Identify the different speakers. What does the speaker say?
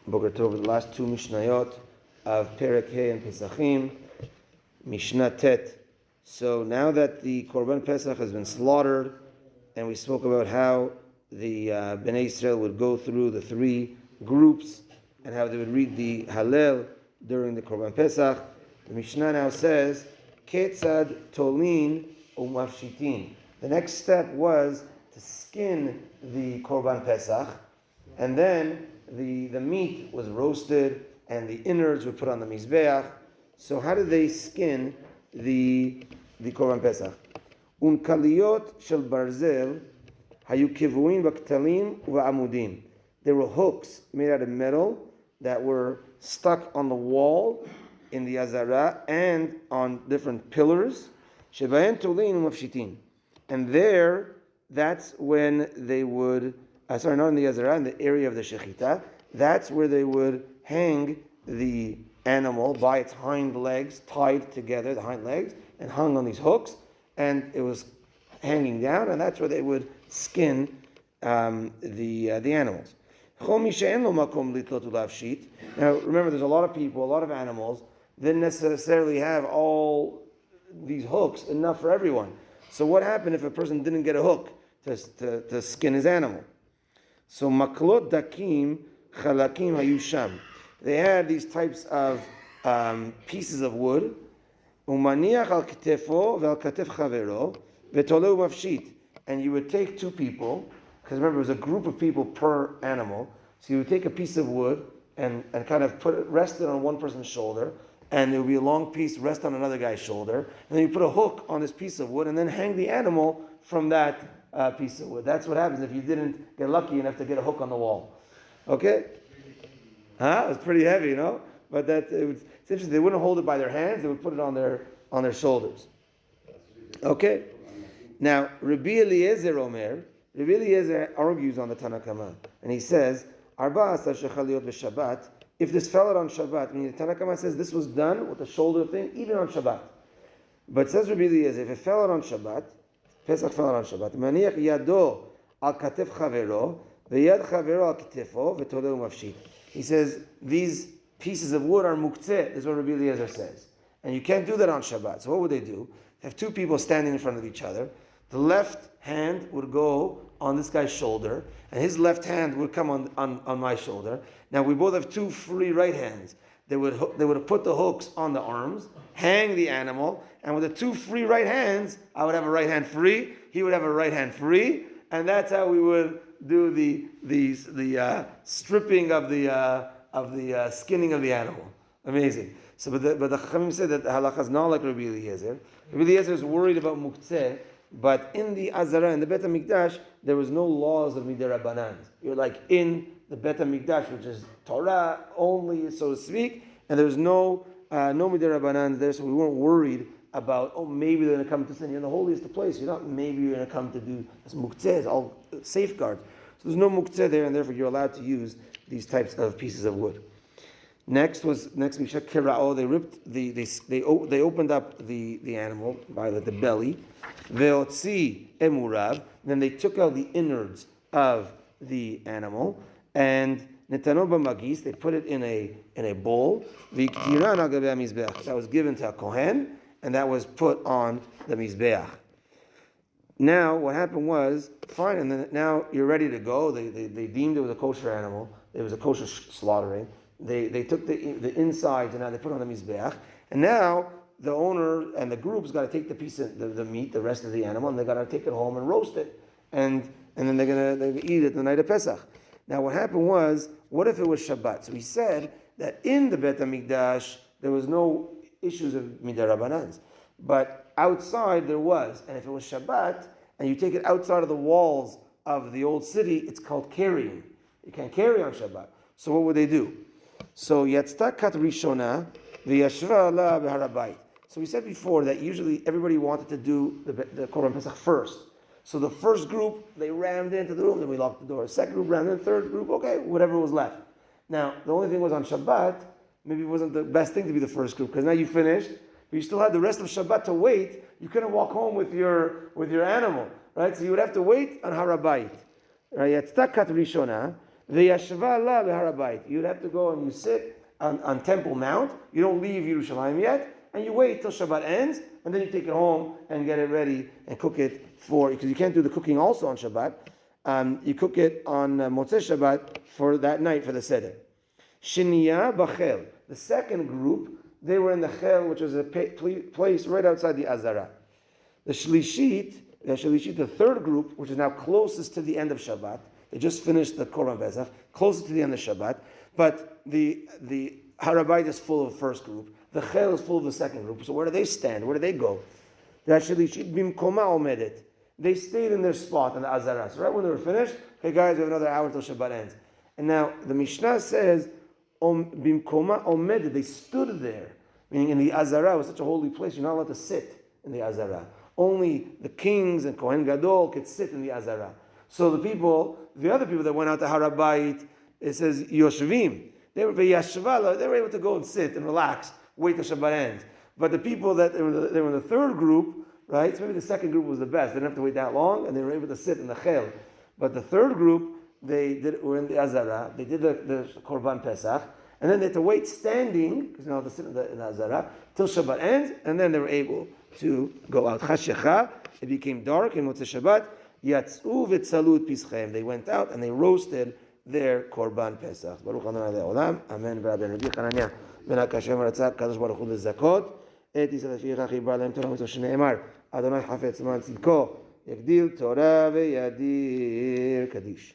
Speaker 1: Boker Tov, the last two Mishnayot of Perek He and Pesachim, Mishna Tet. So now that the Korban Pesach has been slaughtered, and we spoke about how the Bnei Israel would go through the three groups and how they would read the Hallel during the Korban Pesach, the Mishnah now says, Ketzad Tolin Umafshitin. The next step was to skin the Korban Pesach, and then the meat was roasted and the innards were put on the Mizbeach. So how did they skin the Korban Pesach? Unkaliyot shel barzel hayu kivuin b'ktalim u'amudim. There were hooks made out of metal that were stuck on the wall in the Azara and on different pillars. Shebahen tolin u'mafshitin. And there, that's when they would, not in the Azara, in the area of the Shechita, that's where they would hang the animal by its hind legs, tied together, the hind legs, and hung on these hooks, and it was hanging down, and that's where they would skin the animals. Now, remember, there's a lot of people, a lot of animals, didn't necessarily have all these hooks enough for everyone. So what happened if a person didn't get a hook to skin his animal? So maklot dakim chalakim hayusham. They had these types of pieces of wood. Umaniach al ketefo ve'al katef chavero ve'toleu mafshit. And you would take two people, because remember it was a group of people per animal. So you would take a piece of wood and kind of rest it on one person's shoulder, and there would be a long piece rest on another guy's shoulder, and then you put a hook on this piece of wood and then hang the animal from that piece of wood. That's what happens if you didn't get lucky enough to get a hook on the wall. Okay? It was pretty heavy, you know? But it's interesting. They wouldn't hold it by their hands. They would put it on their shoulders. Okay? Now, Rabbi Eliezer argues on the Tanakama, and he says, Arba asar shechaliot b'Shabbat. If this fell out on Shabbat, I mean, the Tanakama says this was done with the shoulder thing, even on Shabbat. But says Rabbi Eliezer, if it fell out on Shabbat, Pesach fell out on Shabbat, maniach yado al katef chavero, ve'yad chavero al ketefo, ve'toleu mafshit. He says, these pieces of wood are muktzeh, is what Rabbi Eliezer says. And you can't do that on Shabbat. So what would they do? Have two people standing in front of each other. The left hand would go on this guy's shoulder, and his left hand would come on my shoulder. Now we both have two free right hands. They would have put the hooks on the arms, hang the animal, and with the two free right hands, I would have a right hand free, he would have a right hand free, and that's how we would do the stripping of the skinning of the animal. Amazing. So, but the Chachamim said that the halacha is not like Rabbi Eliezer. Rabbi Eliezer is worried about muktzeh, but in the Azara, in the Bet HaMikdash, there was no laws of midirabanan. You're like in the Bet HaMikdash, which is Torah only, so to speak, and there's no midirabanan there, so we weren't worried about, maybe they're going to come to sin. You're in the holiest of place. You're not, maybe you're going to come to do this muktzeh, it's all safeguards. So there's no muktzeh there, and therefore you're allowed to use these types of pieces of wood. Next Mishnah Kira'o. They opened up the animal by the belly. Ve'otzi emurav. Then they took out the innards of the animal, and netano b'magis. They put it in a bowl. V'ktiran al gabei mizbeach. That was given to a kohen, and that was put on the mizbeach. Now what happened was fine, and then now you're ready to go. They deemed it was a kosher animal. It was a kosher slaughtering. They took the insides and now they put it on the mizbeach, and now the owner and the group's got to take the piece of the meat, the rest of the animal, and they got to take it home and roast it, and then they're gonna eat it the night of Pesach. Now what happened was, what if it was Shabbat? So he said that in the Bet HaMikdash there was no issues of midarabanans, but outside there was, and if it was Shabbat and you take it outside of the walls of the old city, it's called carrying. You can't carry on Shabbat. So what would they do? So yatzta kat rishona v'yashva ala b'harabayit. So we said before that usually everybody wanted to do the Korban Pesach first. So the first group, they rammed into the room, then we locked the door. Second group rammed in, third group, okay, whatever was left. Now, the only thing was on Shabbat, maybe it wasn't the best thing to be the first group, because now you finished, but you still had the rest of Shabbat to wait. You couldn't walk home with your animal, right? So you would have to wait on Harabayit. Right? Yatzta kat rishona V'yashva la b'harabayit. You'd have to go and you sit on Temple Mount. You don't leave Yerushalayim yet, and you wait till Shabbat ends, and then you take it home and get it ready and cook it because you can't do the cooking also on Shabbat. You cook it on Motzei Shabbat for that night for the Seder. Shiniya b'chel. The second group, they were in the Chel, which was a place right outside the Azara. The Shlishit, the third group, which is now closest to the end of Shabbat. They just finished the Korban Pesach, closest to the end of Shabbat. But the Harabayit is full of the first group. The Chel is full of the second group. So where do they stand? Where do they go? The Shlishit bimkoma omedet. They stayed in their spot in the Azara. So right when they were finished, hey guys, we have another hour till Shabbat ends. And now the Mishnah says, bimkoma omedet. They stood there. Meaning in the Azara, it was such a holy place, you're not allowed to sit in the Azara. Only the kings and Kohen Gadol could sit in the Azara. So the other people that went out to Harabayit, it says Yoshvim. They were able to go and sit and relax, wait till Shabbat ends. But the people they were in the third group, right? So maybe the second group was the best. They didn't have to wait that long, and they were able to sit in the Chel. But the third group, were in the Azara. They did the Korban Pesach, and then they had to wait standing, because now they had to sit in the Azara, till Shabbat ends, and then they were able to go out. Chashecha, it became dark in Motzei Shabbat. Yatzu v'tzalu pischem. They went out and they roasted their Korban Pesach. Baruch Adonai le'olam. Amen. Rabbi Hanania ben Hakashem ratzak Kadosh Baruch Hu lezakot et Yisrael leficha chibra lehem Torah mitzvot shene'emar Adonai chafetz man tzidko yagdil Torah ve'yadir Kaddish.